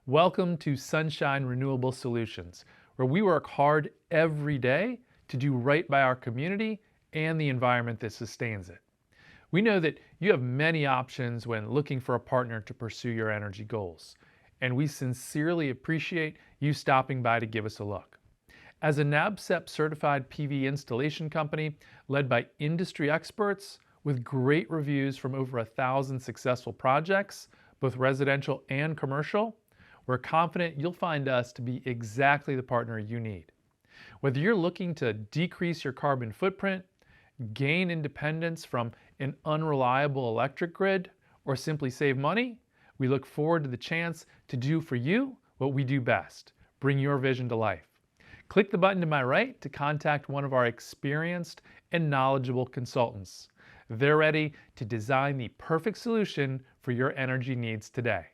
Welcome to Sunshine Renewable Solutions, where we work hard every day to do right by our community and the environment that sustains it. We know that you have many options when looking for a partner to pursue your energy goals, and we sincerely appreciate you stopping by to give us a look. As a NABCEP certified PV installation company led by industry experts with great reviews from over 1,000 successful projects, both residential and commercial, we're confident you'll find us to be exactly the partner you need. Whether you're looking to decrease your carbon footprint, gain independence from an unreliable electric grid, or simply save money, we look forward to the chance to do for you what we do best: bring your vision to life. Click the button to my right to contact one of our experienced and knowledgeable consultants. They're ready to design the perfect solution for your energy needs today.